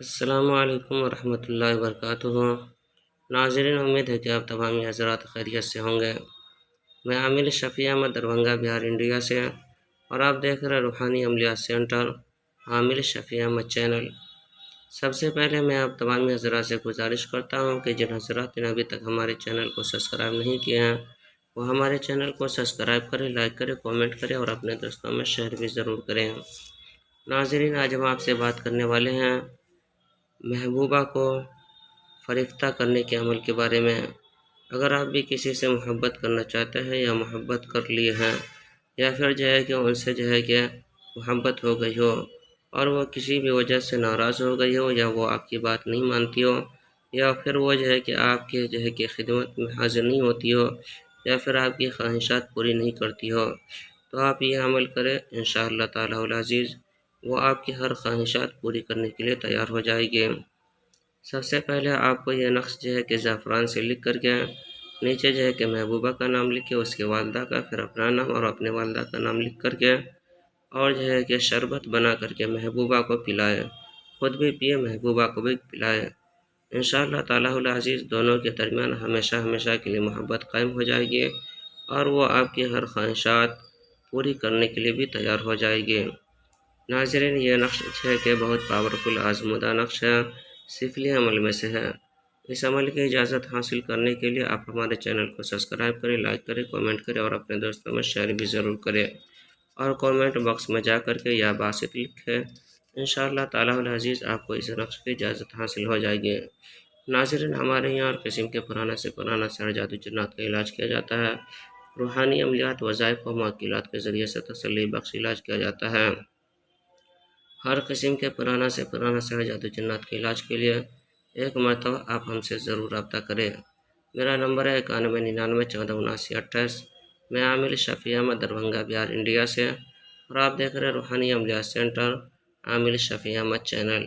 السلام علیکم ورحمۃ اللہ وبرکاتہ۔ ناظرین، امید ہے کہ آپ تمامی حضرات خیریت سے ہوں گے۔ میں عامل شفیع احمد دربھنگہ بہار انڈیا سے، اور آپ دیکھ رہے روحانی عملیات سینٹر عامل شفیع احمد چینل۔ سب سے پہلے میں آپ تمامی حضرات سے گزارش کرتا ہوں کہ جن حضرات نے ابھی تک ہمارے چینل کو سبسکرائب نہیں کیے ہیں وہ ہمارے چینل کو سبسکرائب کریں، لائک کریں، کامنٹ کریں اور اپنے دوستوں میں شیئر بھی ضرور کریں۔ ناظرین، آج ہم آپ سے بات کرنے والے ہیں محبوبہ کو فریفتہ کرنے کے عمل کے بارے میں۔ اگر آپ بھی کسی سے محبت کرنا چاہتے ہیں یا محبت کر لیے ہیں، یا پھر کہ ان سے محبت ہو گئی ہو اور وہ کسی بھی وجہ سے ناراض ہو گئی ہو، یا وہ آپ کی بات نہیں مانتی ہو، یا پھر وہ کہ آپ کے خدمت میں حاضر نہیں ہوتی ہو، یا پھر آپ کی خواہشات پوری نہیں کرتی ہو، تو آپ یہ عمل کریں، انشاءاللہ تعالی العزیز وہ آپ کی ہر خواہشات پوری کرنے کے لیے تیار ہو جائے گی۔ سب سے پہلے آپ کو یہ نقش کہ زعفران سے لکھ کر کے نیچے کہ محبوبہ کا نام لکھے، اس کے والدہ کا، پھر اپنا نام اور اپنے والدہ کا نام لکھ کر کے، اور کہ شربت بنا کر کے محبوبہ کو پلائے، خود بھی پیے، محبوبہ کو بھی پلائے۔ انشاءاللہ تعالی العزیز دونوں کے درمیان ہمیشہ ہمیشہ کے لیے محبت قائم ہو جائے گی، اور وہ آپ کی ہر خواہشات پوری کرنے کے لیے بھی تیار ہو جائے گی۔ ناظرین، یہ نقش کہ بہت پاورفل آزمودہ نقش ہے، سفلی عمل میں سے ہے۔ اس عمل کی اجازت حاصل کرنے کے لیے آپ ہمارے چینل کو سبسکرائب کریں، لائک کریں، کامنٹ کریں اور اپنے دوستوں میں شیئر بھی ضرور کریں، اور کامنٹ باکس میں جا کر کے یا باسط لکھیں۔ انشاءاللہ تعالی العزیز آپ کو اس نقش کی اجازت حاصل ہو جائے گی۔ ناظرین، ہمارے یہاں ہر قسم کے پرانا سے پرانا سحر جادو جنات کا علاج کیا جاتا ہے۔ روحانی عملیات، وظائف و معقولات کے ذریعے سے تسلی بخش علاج کیا جاتا ہے۔ ہر قسم کے پرانا سے پرانا سحر جادو جنات کے علاج کے لیے ایک مرتبہ آپ ہم سے ضرور رابطہ کریں۔ میرا نمبر ہے 9199147928۔ میں عامل شفیع احمد دربھنگہ بہار انڈیا سے، اور آپ دیکھ رہے روحانی عملیات سینٹر عامل شفیع احمد چینل۔